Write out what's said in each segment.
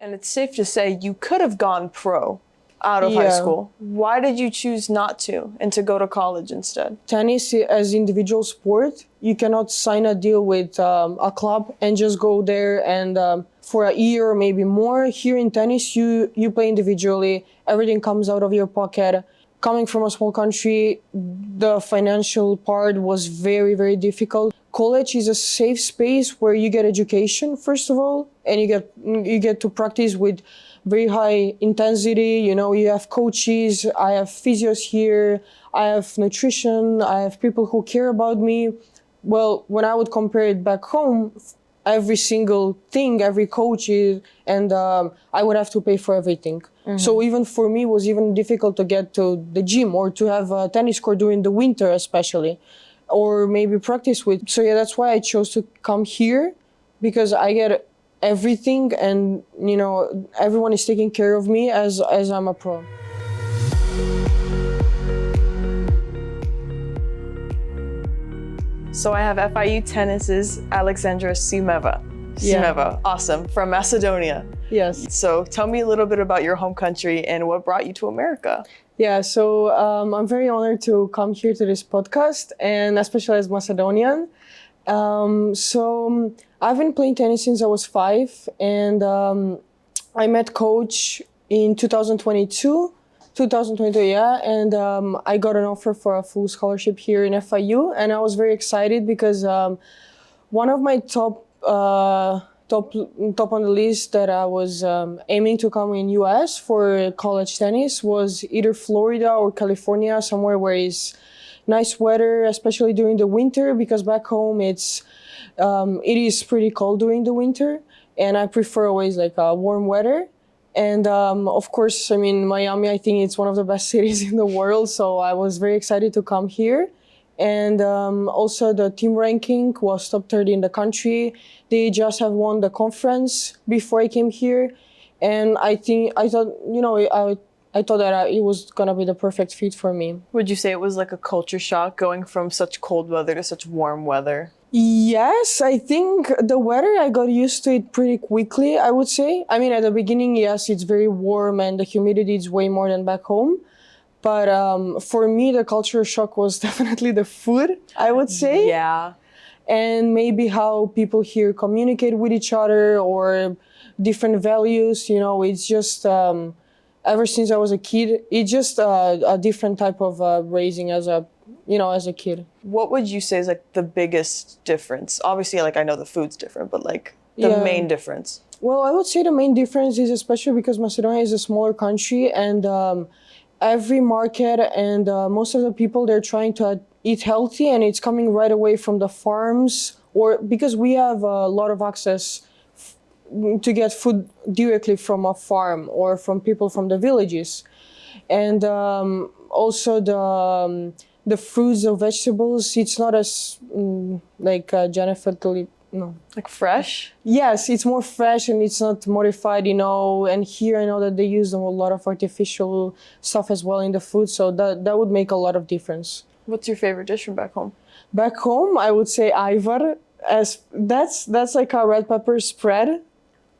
And it's safe to say you could have gone pro out of high school. Why did you choose not to and to go to college instead? Tennis as individual sport, you cannot sign a deal with a club and just go there and for a year or maybe more. Here in tennis, you play individually. Everything comes out of your pocket. Coming from a small country, the financial part was very, very difficult. College is a safe space where you get education, first of all, and you get to practice with very high intensity. You know, you have coaches, I have physios here, I have nutrition, I have people who care about me. Well, when I would compare it back home, every single thing, every coach and I would have to pay for everything. Mm-hmm. So even for me, it was even difficult to get to the gym or to have a tennis court during the winter especially, or maybe practice with. So yeah, that's why I chose to come here, because I get everything and, you know, everyone is taking care of me as I'm a pro. So I have FIU Tennis's Aleksandra Simeva. Simeva, awesome, from Macedonia. Yes. So tell me a little bit about your home country and what brought you to America. Yeah, so I'm very honored to come here to this podcast, and especially as Macedonian. So I've been playing tennis since I was 5, and I met coach in 2022, and I got an offer for a full scholarship here in FIU, and I was very excited because one of my top on the list that I was aiming to come in US for college tennis was either Florida or California, somewhere where it's nice weather, especially during the winter, because back home it is pretty cold during the winter, and I prefer always like warm weather. And of course, I mean, Miami, I think it's one of the best cities in the world, so I was very excited to come here. And also the team ranking was top 30 in the country. They just have won the conference before I came here. And I thought, you know, I thought that it was gonna be the perfect fit for me. Would you say it was like a culture shock going from such cold weather to such warm weather? Yes, I think the weather, I got used to it pretty quickly, I would say. I mean, at the beginning, yes, it's very warm and the humidity is way more than back home. But for me, the culture shock was definitely the food, I would say. Yeah. And maybe how people here communicate with each other or different values. You know, it's just, ever since I was a kid, it's just a different type of raising as a kid. What would you say is like the biggest difference? Obviously, like I know the food's different, but like the main difference. Well, I would say the main difference is especially because Macedonia is a smaller country, and every market and most of the people, they're trying to eat healthy, and it's coming right away from the farms, or because we have a lot of access to get food directly from a farm or from people from the villages. And also the fruits or vegetables, it's not as genetically, no. Like fresh? Yes, it's more fresh and it's not modified, you know. And here I know that they use a lot of artificial stuff as well in the food, so that would make a lot of difference. What's your favorite dish from back home? Back home, I would say ivar, as that's like a red pepper spread.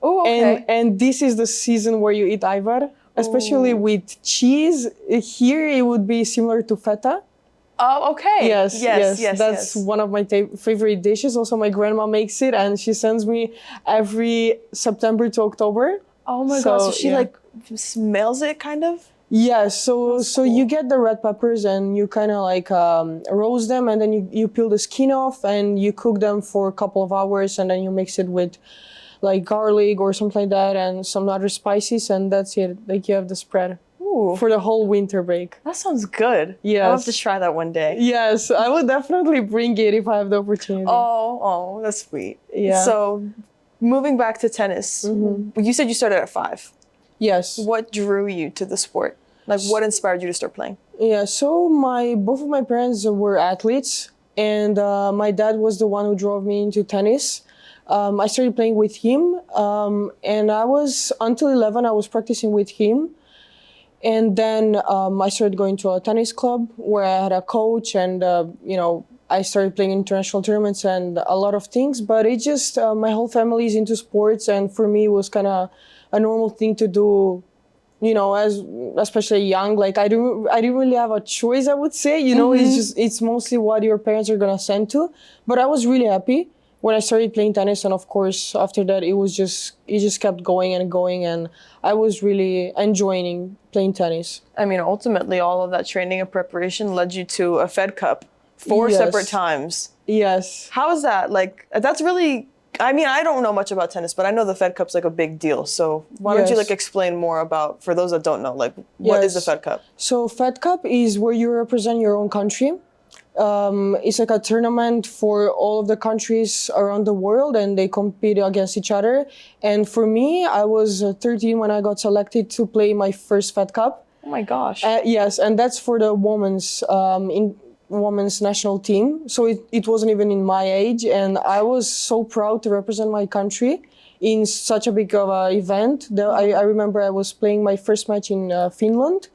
Oh, okay. And this is the season where you eat ivar, especially with cheese. Here it would be similar to feta. Oh, okay. Yes. That's one of my favorite dishes. Also, my grandma makes it, and she sends me every September to October. Oh my God! So she like smells it, kind of. Yeah. So cool. You get the red peppers and you kind of like roast them, and then you peel the skin off and you cook them for a couple of hours, and then you mix it with like garlic or something like that and some other spices, and that's it. Like you have the spread. Ooh. For the whole winter break. That sounds good. Yes. I'll have to try that one day. Yes, I would definitely bring it if I have the opportunity. Oh, that's sweet. Yeah. So, moving back to tennis, you said you started at 5. Yes. What drew you to the sport? Like, what inspired you to start playing? Yeah, so both of my parents were athletes, and my dad was the one who drove me into tennis. I started playing with him, and until 11, I was practicing with him. And then I started going to a tennis club where I had a coach, and I started playing international tournaments and a lot of things. But it just my whole family is into sports, and for me it was kind of a normal thing to do, you know, as especially young. Like I didn't really have a choice, I would say, you know. It's mostly what your parents are gonna send to. But I was really happy when I started playing tennis, and of course after that it just kept going and going, and I was really enjoying playing tennis. I mean, ultimately, all of that training and preparation led you to a Fed Cup 4 separate times. Yes. How is that? Like, that's really, I mean, I don't know much about tennis, but I know the Fed Cup's like a big deal. So why don't you like explain more about, for those that don't know, like what is the Fed Cup? So Fed Cup is where you represent your own country. It's like a tournament for all of the countries around the world, and they compete against each other. And for me, I was 13 when I got selected to play my first Fed Cup. Oh my gosh. Yes, and that's for the women's national team. So it wasn't even in my age, and I was so proud to represent my country in such a big of a event. I remember I was playing my first match in Finland,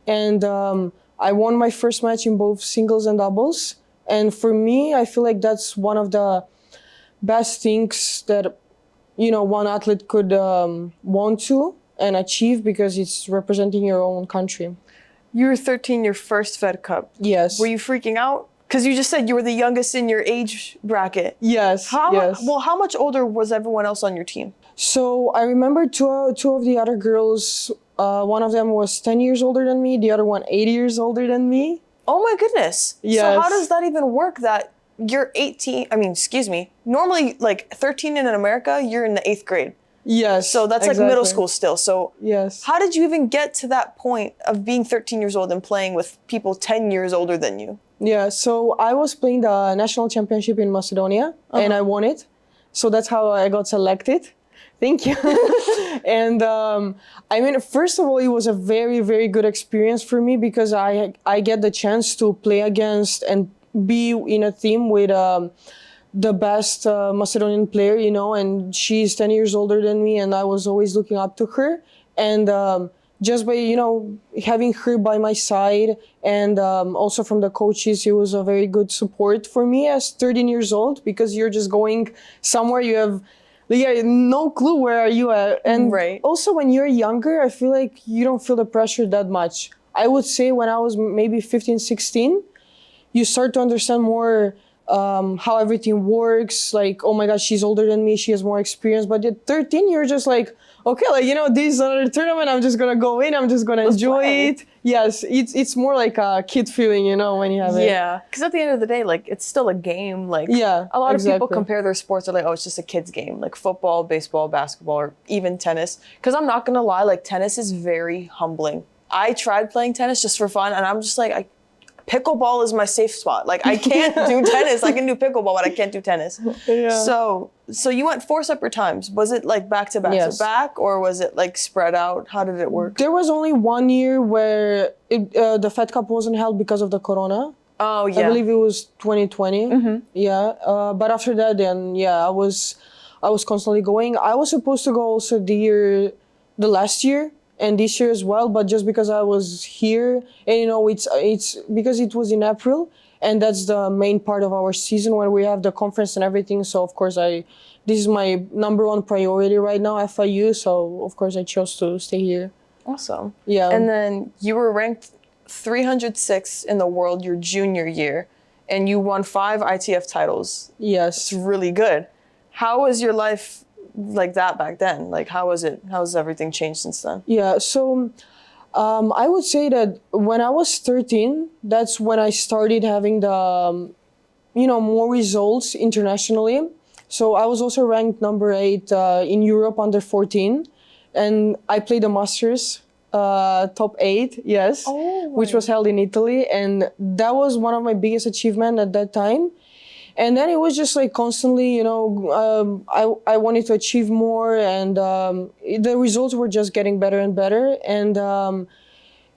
and I won my first match in both singles and doubles. And for me, I feel like that's one of the best things that, you know, one athlete could want to and achieve, because it's representing your own country. You were 13, your first Fed Cup. Yes. Were you freaking out? Because you just said you were the youngest in your age bracket. Yes. Well, how much older was everyone else on your team? So I remember two of the other girls, one of them was 10 years older than me, the other one 8 years older than me. Oh my goodness. Yes. So how does that even work that you're 18, normally like 13 in America, you're in the 8th grade. Yes. So that's like middle school still. So yes. How did you even get to that point of being 13 years old and playing with people 10 years older than you? Yeah, so I was playing the national championship in Macedonia, and I won it. So that's how I got selected. Thank you. And I mean, first of all, it was a very, very good experience for me, because I get the chance to play against and be in a team with the best Macedonian player, you know, and she's 10 years older than me, and I was always looking up to her. And just by, you know, having her by my side, and also from the coaches, it was a very good support for me as 13 years old, because you're just going somewhere, you have no clue where are you at. And also when you're younger, I feel like you don't feel the pressure that much. I would say when I was maybe 15, 16, you start to understand more how everything works. Like, oh my gosh, she's older than me, she has more experience. But at 13, you're just like, okay, like, you know, this is another tournament, I'm just gonna go in, I'm just gonna enjoy it. Yes, it's more like a kid feeling, you know, when you have it. Yeah, because at the end of the day, like, it's still a game. Like, a lot of people compare their sports, they're like, oh, it's just a kid's game, like football, baseball, basketball, or even tennis. Because I'm not gonna lie, like, tennis is very humbling. I tried playing tennis just for fun, and I'm just like, pickleball is my safe spot. Like, I can't do tennis. I can do pickleball, but I can't do tennis. Yeah. So you went 4 separate times. Was it like back to back to back, or was it like spread out? How did it work? There was only 1 year where the Fed Cup wasn't held because of the corona. Oh yeah. I believe it was 2020. Yeah. But after that, then I was constantly going. I was supposed to go also the last year, and this year as well, but just because I was here, and you know, it's because it was in April, and that's the main part of our season when we have the conference and everything. So of course this is my number 1 priority right now, FIU. So of course I chose to stay here. Awesome. Yeah. And then you were ranked 306 in the world your junior year, and you won 5 ITF titles. Yes. It's really good. How was your life like that back then? Like, how was it? How has everything changed since then? Yeah, so I would say that when I was 13, that's when I started having the, you know, more results internationally. So I was also ranked number 8 in Europe under 14, and I played the Masters top 8, yes, which was held in Italy, and that was one of my biggest achievements at that time. And then it was just like constantly, you know, I wanted to achieve more, and the results were just getting better and better. And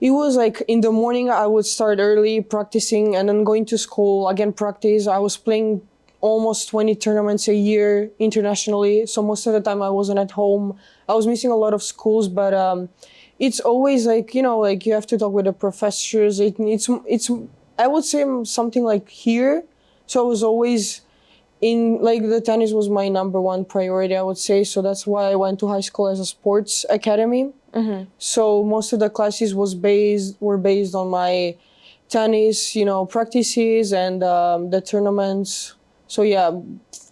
it was like in the morning I would start early practicing, and then going to school, again practice. I was playing almost 20 tournaments a year internationally. So most of the time I wasn't at home. I was missing a lot of schools, but it's always like, you know, like you have to talk with the professors. It's I would say something like here. So I was always in like the tennis was my number one priority, I would say. So that's why I went to high school as a sports academy. So most of the classes were based on my tennis, practices and the tournaments. So yeah,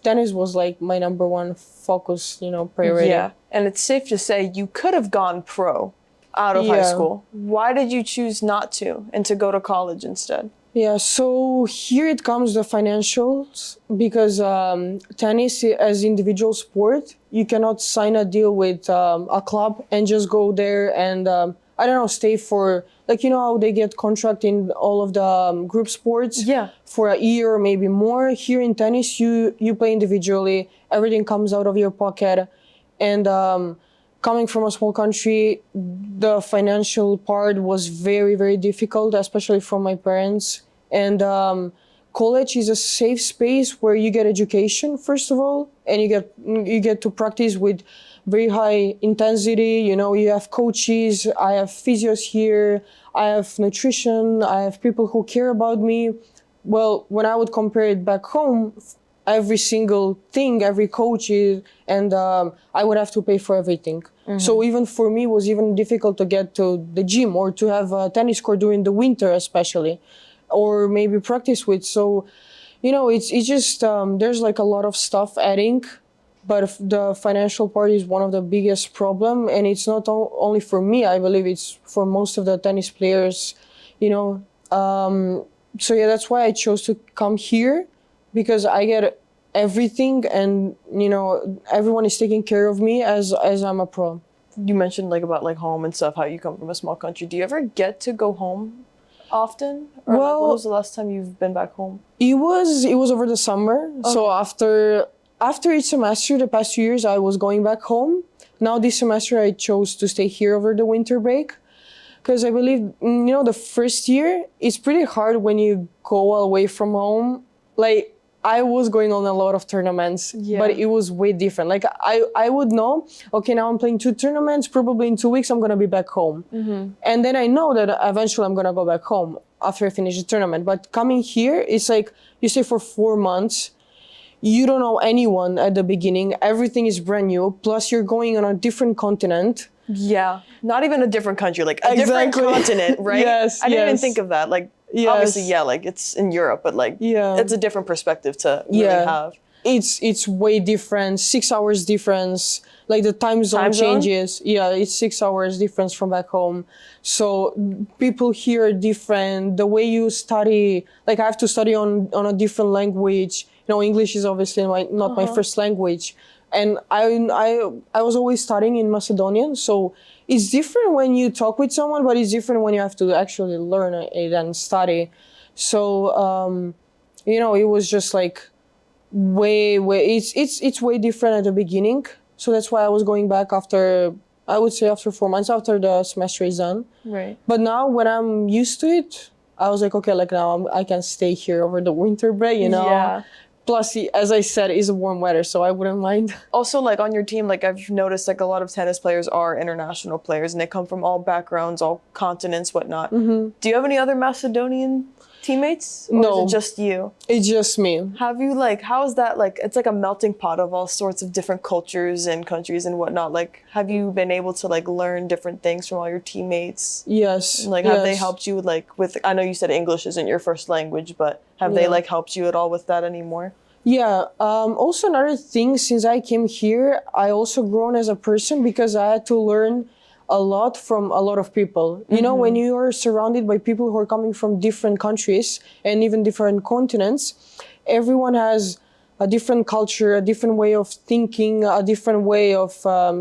tennis was like my number one focus, priority. Yeah, and it's safe to say you could have gone pro out of high school. Why did you choose not to and to go to college instead? Yeah, so here it comes the financials because tennis as individual sport, you cannot sign a deal with a club and just go there and I don't know, stay for like how they get contract in all of the group sports for a year or maybe more. Here in tennis, you play individually. Everything comes out of your pocket, and coming from a small country, the financial part was very, very difficult, especially from my parents. And college is a safe space where you get education, first of all, and you get to practice with very high intensity. You have coaches, I have physios here, I have nutrition, I have people who care about me. Well, when I would compare it back home, every single thing, every coach and I would have to pay for everything. So even for me, it was even difficult to get to the gym or to have a tennis court during the winter, especially, or maybe practice with. So, it's just, there's like a lot of stuff adding, but the financial part is one of the biggest problem. And it's not only for me, I believe it's for most of the tennis players, so yeah, that's why I chose to come here, because I get everything and, everyone is taking care of me as I'm a pro. You mentioned about home and stuff, how you come from a small country. Do you ever get to go home often? Or well, when was the last time you've been back home? It was over the summer. Okay. So after each semester, the past 2 years, I was going back home. Now this semester, I chose to stay here over the winter break. Because I believe, the first year, it's pretty hard when you go away from home. Like, I was going on a lot of tournaments, but it was way different. Like, I would know, okay, now I'm playing 2 tournaments, probably in 2 weeks I'm going to be back home. And then I know that eventually I'm going to go back home after I finish the tournament. But coming here, it's like, you stay for 4 months, you don't know anyone at the beginning, everything is brand new, plus you're going on a different continent. Yeah, not even a different country, like a different continent, right? Yes, I didn't even think of that. Like, obviously, like it's in Europe, but it's a different perspective to really have. It's way different, 6 hours difference. Like the time zone changes. Yeah, it's 6 hours difference from back home. So people here are different. The way you study, like I have to study on a different language. English is obviously not my first language. And I was always studying in Macedonian, so it's different when you talk with someone, but it's different when you have to actually learn it and study. So, it was just like it's way different at the beginning. So that's why I was going back after 4 months after the semester is done. Right. But now when I'm used to it, I was like, okay, like now I can stay here over the winter break, Yeah. Plus, as I said, it's a warm weather, so I wouldn't mind. Also, on your team, I've noticed, a lot of tennis players are international players, and they come from all backgrounds, all continents, whatnot. Do you have any other Macedonian teammates? Or No. is it just you? It's just me. Have you, how is that, it's like a melting pot of all sorts of different cultures and countries and whatnot. Have you been able to, learn different things from all your teammates? Yes. And, have they helped you, with, I know you said English isn't your first language, but have they, helped you at all with that anymore? Yeah. Also, another thing, since I came here, I also grown as a person because I had to learn a lot from a lot of people. When you are surrounded by people who are coming from different countries and even different continents, everyone has a different culture, a different way of thinking, a different way of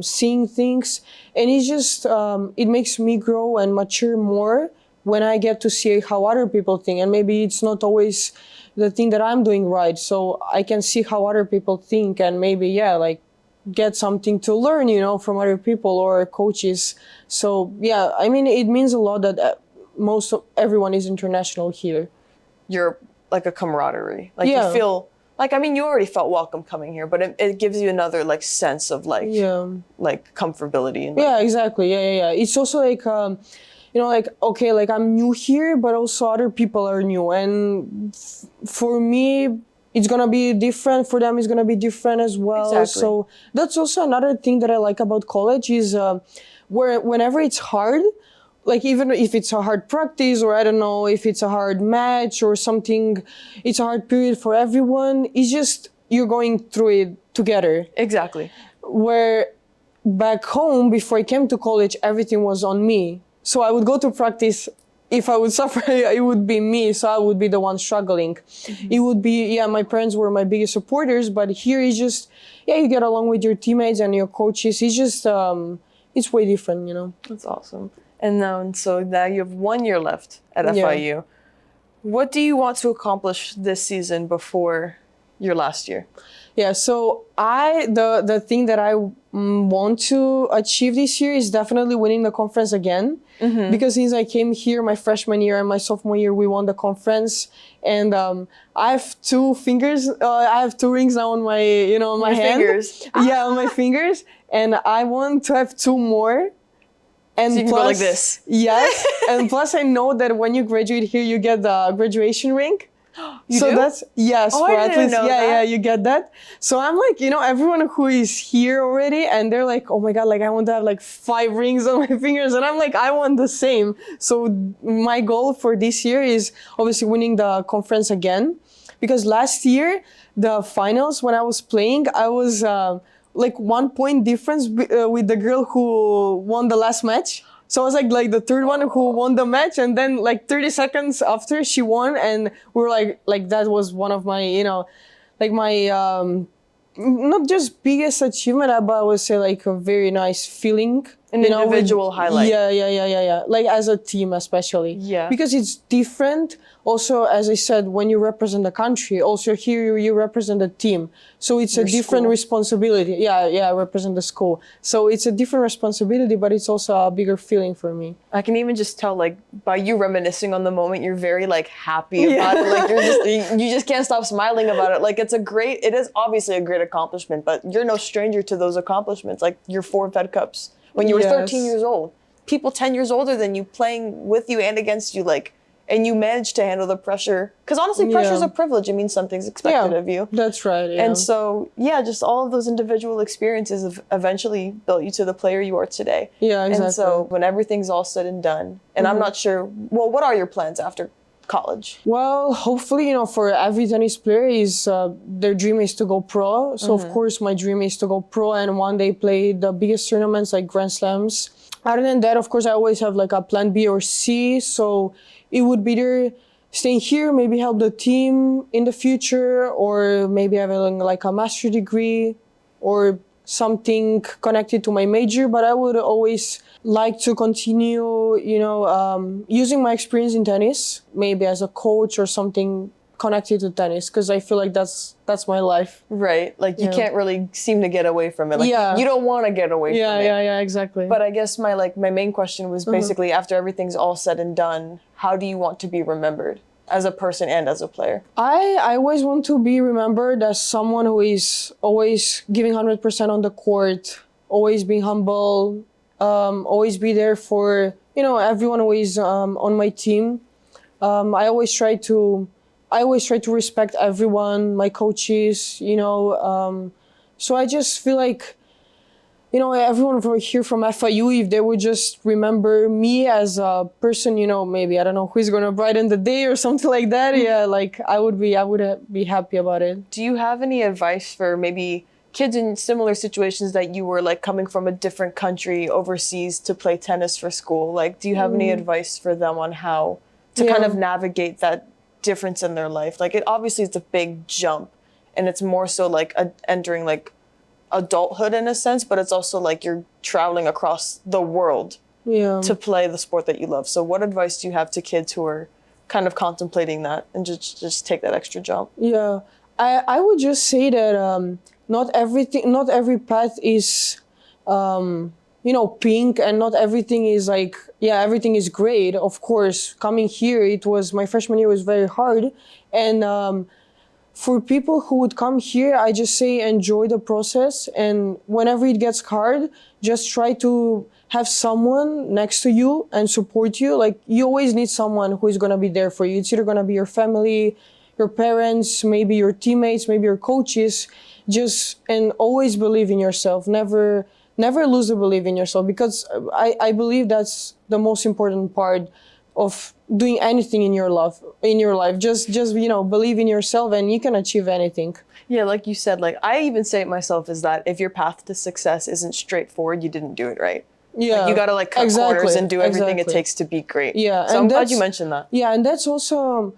seeing things. And it's just, it makes me grow and mature more when I get to see how other people think. And maybe it's not always the thing that I'm doing right. So I can see how other people think and maybe, get something to learn, from other people or coaches. So, yeah, I mean, it means a lot that everyone is international here. You're a camaraderie. You feel, you already felt welcome coming here, but it gives you another, sense of, comfortability. And, yeah, exactly. Yeah. It's also okay, I'm new here, but also other people are new. And for me, it's going to be different for them. It's going to be different as well. Exactly. So that's also another thing that I like about college is whenever it's hard, like even if it's a hard practice or I don't know if it's a hard match or something, it's a hard period for everyone. It's just you're going through it together. Exactly. Where back home, before I came to college, everything was on me. So I would go to practice. If I would suffer, it would be me. So I would be the one struggling. Mm-hmm. It would be, yeah, my parents were my biggest supporters, but here it's just, yeah, you get along with your teammates and your coaches. It's just, it's way different, you know. That's awesome. And now, so now you have 1 year left at FIU. Yeah. What do you want to accomplish this season before your last year? Yeah, so the thing that I want to achieve this year is definitely winning the conference again. Mm-hmm. Because since I came here my freshman year and my sophomore year, we won the conference. And I have 2 fingers. I have 2 rings now on my, on my hand. Fingers. Yeah, on my fingers. And I want to have 2 more. And so you can go like this. Yes. And plus I know that when you graduate here, you get the graduation ring. You so do? That's yes, oh, for I at didn't least know yeah, that. yeah, you get that. So I'm like, everyone who is here already and they're like, oh my God, like I want to have like 5 rings on my fingers. And I'm like, I want the same. So my goal for this year is obviously winning the conference again. Because last year, the finals, when I was playing, I was like 1 point difference with the girl who won the last match. So I was like the third one who won the match, and then like 30 seconds after she won, and we were like that was one of my, like my not just biggest achievement, but I would say like a very nice feeling. An individual highlight. Yeah. Like as a team, especially. Yeah. Because it's different. Also, as I said, when you represent the country, also here you represent the team. So it's a different responsibility. Yeah, represent the school. So it's a different responsibility, but it's also a bigger feeling for me. I can even just tell, like, by you reminiscing on the moment, you're very like happy about it. Like you just can't stop smiling about it. Like it is obviously a great accomplishment, but you're no stranger to those accomplishments. Like your 4 Fed Cups. When you were 13 years old, people 10 years older than you playing with you and against you, like, and you managed to handle the pressure. Because honestly, pressure is a privilege. It means something's expected of you. That's right. Yeah. And so, just all of those individual experiences have eventually built you to the player you are today. Yeah, exactly. And so when everything's all said and done, and I'm not sure, well, what are your plans after college? Well, hopefully, for every tennis player their dream is to go pro. So of course my dream is to go pro and one day play the biggest tournaments like Grand Slams. Other than that, of course, I always have like a plan B or C. So it would be either staying here, maybe help the team in the future, or maybe having like a master's degree or something connected to my major. But I would always like to continue, using my experience in tennis, maybe as a coach or something connected to tennis, because I feel like that's my life. Right. Like you can't really seem to get away from it. Like you don't want to get away from it. Yeah, exactly. But I guess my main question was basically after everything's all said and done, how do you want to be remembered as a person and as a player? I always want to be remembered as someone who is always giving 100% on the court, always being humble, always be there for, everyone who is on my team. I always try to respect everyone, my coaches, so I just feel like, everyone from here from FIU, if they would just remember me as a person, maybe, I don't know, who's going to brighten the day or something like that. Yeah, like I would be happy about it. Do you have any advice for maybe kids in similar situations that you were like coming from a different country overseas to play tennis for school? Like, do you have any advice for them on how to kind of navigate that difference in their life? Like, it obviously is a big jump, and it's more so like entering like adulthood in a sense, but it's also like you're traveling across the world to play the sport that you love. So what advice do you have to kids who are kind of contemplating that and just take that extra jump? Yeah, I would just say that not every path is pink, and not everything is like, everything is great. Of course, coming here, my freshman year was very hard. And for people who would come here, I just say enjoy the process. And whenever it gets hard, just try to have someone next to you and support you. Like, you always need someone who is going to be there for you. It's either going to be your family, your parents, maybe your teammates, maybe your coaches, and always believe in yourself. Never lose the belief in yourself, because I believe that's the most important part of doing anything in your life. Just believe in yourself, and you can achieve anything. Yeah, like you said, like I even say it myself, is that if your path to success isn't straightforward, you didn't do it right. Yeah, like you gotta cut corners and do everything it takes to be great. Yeah, so I'm glad you mentioned that. Yeah, and that's also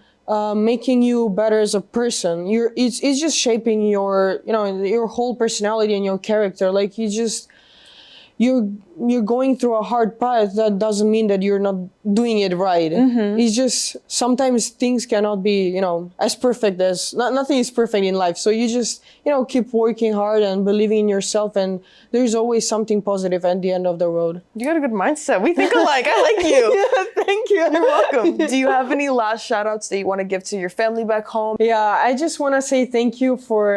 making you better as a person. It's just shaping your your whole personality and your character. Like you're going through a hard path. That doesn't mean that you're not doing it right. Mm-hmm. It's just sometimes things cannot be as perfect as nothing is perfect in life. So you just keep working hard and believing in yourself, and there's always something positive at the end of the road. You got a good mindset. We think alike. I like you. Yeah, thank you. You're welcome. Do you have any last shout outs that you want to give to your family back home? Yeah, I just want to say thank you for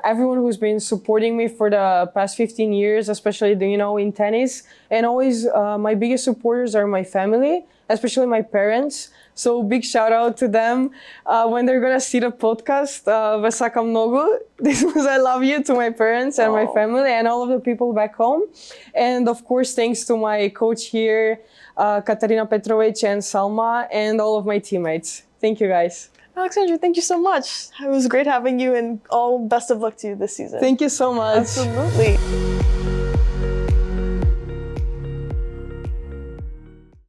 everyone who's been supporting me for the past 15 years, especially in tennis. And always my biggest supporters are my family, especially my parents. So big shout out to them when they're gonna see the podcast. Vasaka mnogo. This was I love you to my parents and my family and all of the people back home. And of course, thanks to my coach here, Katarina Petrovic and Salma, and all of my teammates. Thank you, guys. Aleksandra, thank you so much. It was great having you, and all best of luck to you this season. Thank you so much. Absolutely.